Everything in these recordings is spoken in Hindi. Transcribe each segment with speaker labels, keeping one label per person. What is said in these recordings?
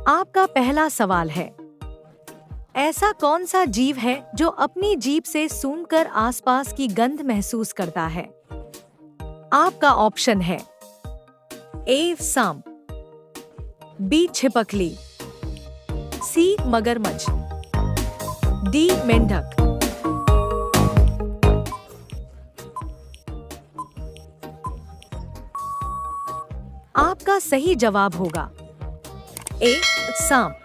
Speaker 1: आपका पहला सवाल है, ऐसा कौन सा जीव है जो अपनी जीभ से सूंघकर आसपास की गंध महसूस करता है? आपका ऑप्शन है ए सांप, बी छिपकली, सी मगरमच्छ, डी मेंढक। आपका सही जवाब होगा ए सांप।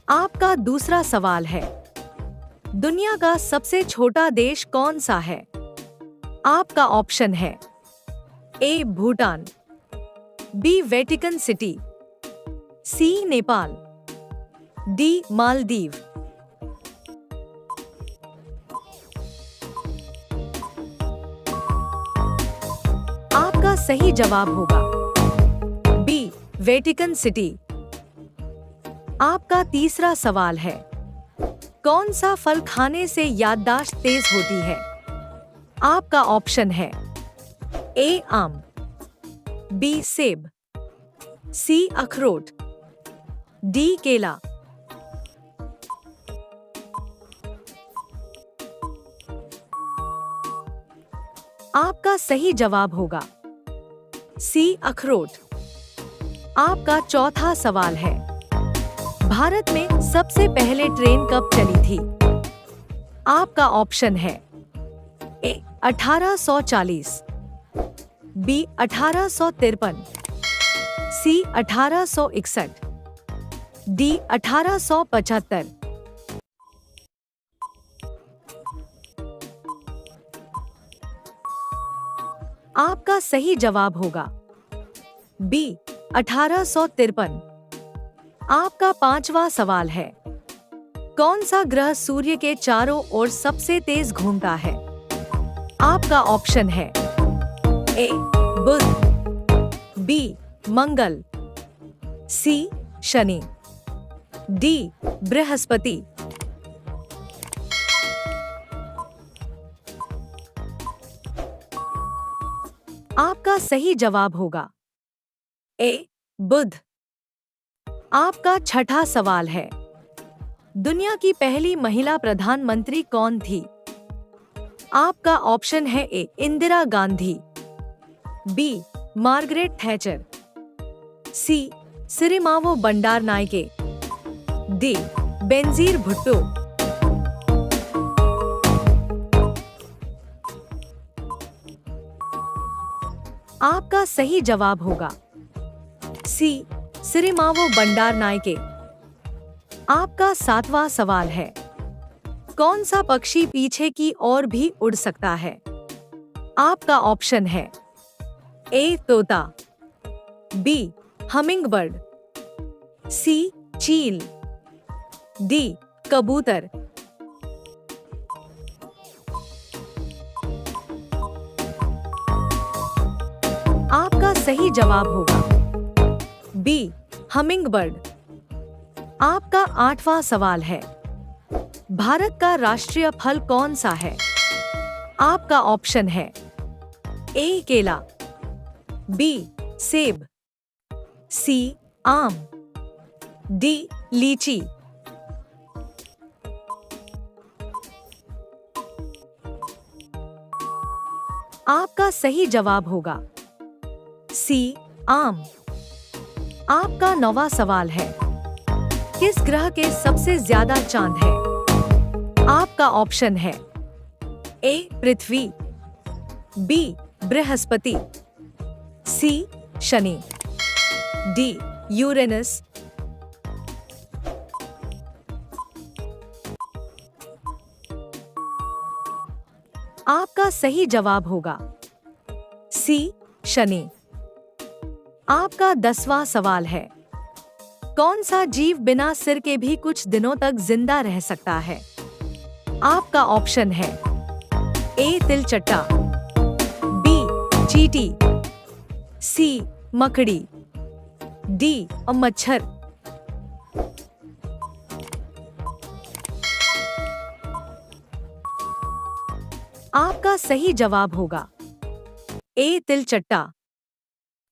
Speaker 1: आपका दूसरा सवाल है, दुनिया का सबसे छोटा देश कौन सा है? आपका ऑप्शन है ए भूटान, बी वेटिकन सिटी, सी नेपाल, डी मालदीव। आपका सही जवाब होगा बी वेटिकन सिटी। आपका तीसरा सवाल है, कौन सा फल खाने से याददाश्त तेज होती है? आपका ऑप्शन है ए आम, बी सेब, सी अखरोट, डी केला। आपका सही जवाब होगा सी अखरोट। आपका चौथा सवाल है, भारत में सबसे पहले ट्रेन कब चली थी? आपका ऑप्शन है ए 1840, बी 1853, सी 1861, डी 1875। आपका सही जवाब होगा बी 1853। आपका पांचवा सवाल है, कौन सा ग्रह सूर्य के चारों ओर सबसे तेज घूमता है? आपका ऑप्शन है ए बुध, बी मंगल, सी शनि, डी बृहस्पति। आपका सही जवाब होगा ए बुध। आपका छठा सवाल है, दुनिया की पहली महिला प्रधानमंत्री कौन थी? आपका ऑप्शन है A Indira Gandhi, B Margaret Thatcher, C Sirimavo Bandaranaike, D Benazir Bhutto. आपका सही जवाब होगा सी सिरिमावो बंडारनायके। आपका सातवां सवाल है, कौन सा पक्षी पीछे की ओर भी उड़ सकता है? आपका ऑप्शन है ए तोता, बी हमिंगबर्ड, सी चील, डी कबूतर। आपका सही जवाब होगा बी हमिंगबर्ड। आपका आठवां सवाल है, भारत का राष्ट्रीय फल कौन सा है? आपका ऑप्शन है ए केला, बी सेब, सी आम, डी लीची। आपका सही जवाब होगा सी आम। आपका नौवां सवाल है, किस ग्रह के सबसे ज्यादा चांद है? आपका ऑप्शन है ए पृथ्वी, बी बृहस्पति, सी शनि, डी यूरेनस। आपका सही जवाब होगा सी शनि। आपका 10वां सवाल है, कौन सा जीव बिना सिर के भी कुछ दिनों तक जिंदा रह सकता है? आपका ऑप्शन है ए तिलचट्टा, बी चींटी, सी मकड़ी, डी मच्छर। आपका सही जवाब होगा ए तिलचट्टा।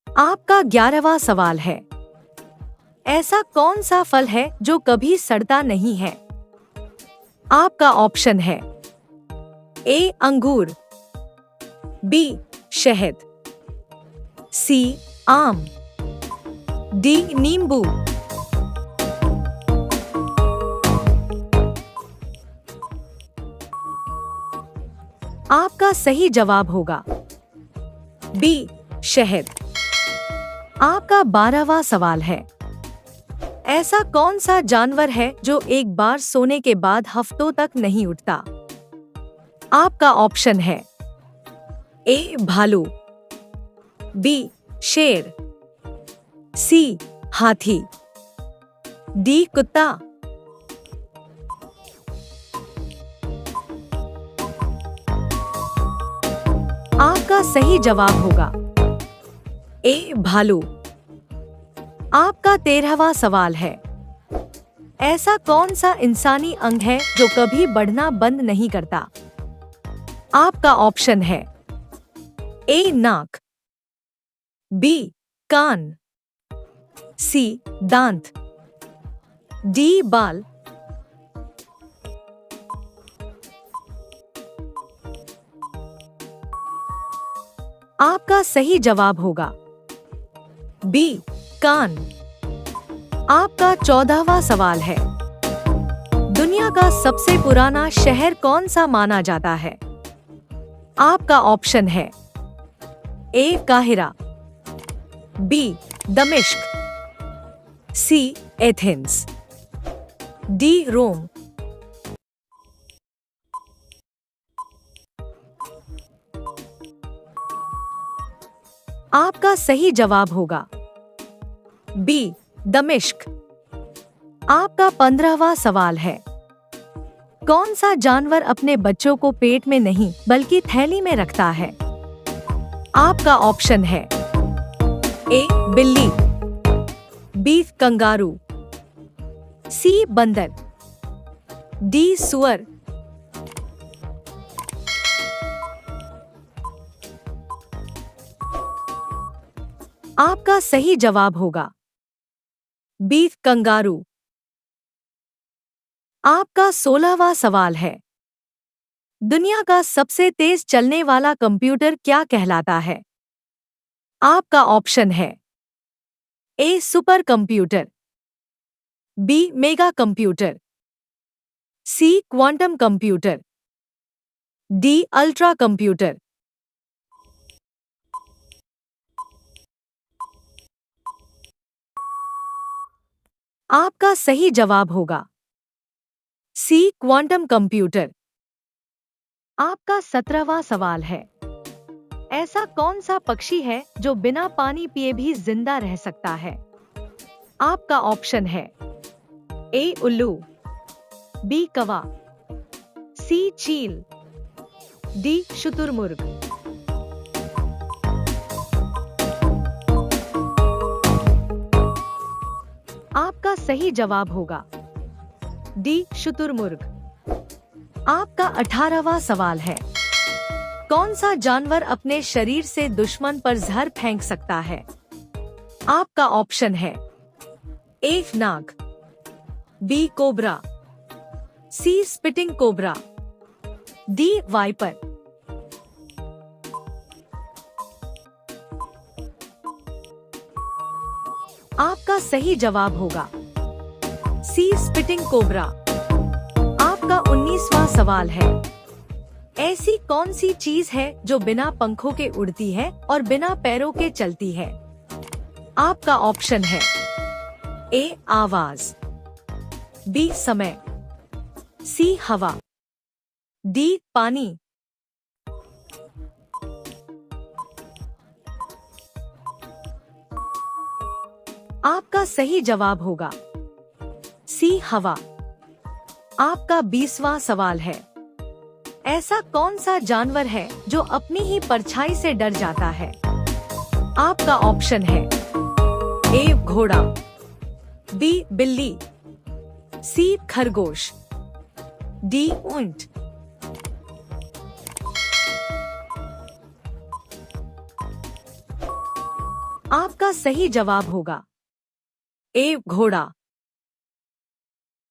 Speaker 1: आपका 11वां सवाल है, ऐसा कौन सा फल है जो कभी सड़ता नहीं है? आपका ऑप्शन है ए अंगूर, बी शहद, सी आम, डी नींबू। आपका सही जवाब होगा बी शहद। आपका 12वां सवाल है, ऐसा कौन सा जानवर है जो एक बार सोने के बाद हफ्तों तक नहीं उठता? आपका ऑप्शन है ए भालू, बी शेर, सी हाथी, डी कुत्ता। आपका सही जवाब होगा ए भालू। आपका 13वां सवाल है, ऐसा कौन सा इंसानी अंग है जो कभी बढ़ना बंद नहीं करता? आपका ऑप्शन है ए नाक, बी कान, सी दांत, डी बाल। आपका सही जवाब होगा बी कान। आपका 14वां सवाल है, दुनिया का सबसे पुराना शहर कौन सा माना जाता है? आपका ऑप्शन है ए काहिरा, बी दमिश्क, सी एथेंस, डी रोम। आपका सही जवाब होगा बी दमिश्क। आपका 15वां सवाल है, कौन सा जानवर अपने बच्चों को पेट में नहीं बल्कि थैली में रखता है? आपका ऑप्शन है ए बिल्ली, बी कंगारू, सी बंदर, डी सुअर। आपका सही जवाब होगा बी कंगारू। आपका 16वां सवाल है, दुनिया का सबसे तेज चलने वाला कंप्यूटर क्या कहलाता है? आपका ऑप्शन है A super computer, B mega computer, C quantum computer, D ultra computer. आपका सही जवाब होगा सी क्वांटम कंप्यूटर। आपका 17वां सवाल है, ऐसा कौन सा पक्षी है जो बिना पानी पिए भी जिंदा रह सकता है? आपका ऑप्शन है ए उल्लू, बी कौवा, सी चील, डी शुतुरमुर्ग। आपका सही जवाब होगा डी शुतुरमुर्ग। आपका 18वां सवाल है, कौन सा जानवर अपने शरीर से दुश्मन पर जहर फेंक सकता है? आपका ऑप्शन है ए नाग, बी कोबरा, सी स्पिटिंग कोबरा, डी वाइपर। आपका सही जवाब होगा सी स्पिटिंग कोबरा। आपका 19वां सवाल है, ऐसी कौन सी चीज है जो बिना पंखों के उड़ती है और बिना पैरों के चलती है? आपका ऑप्शन है ए आवाज, बी समय, सी हवा, डी पानी। आपका सही जवाब होगा सी हवा। आपका 20वां सवाल है, ऐसा कौन सा जानवर है जो अपनी ही परछाई से डर जाता है? आपका ऑप्शन है ए घोड़ा, बी बिल्ली, सी खरगोश, डी ऊंट। आपका सही जवाब होगा ए घोड़ा,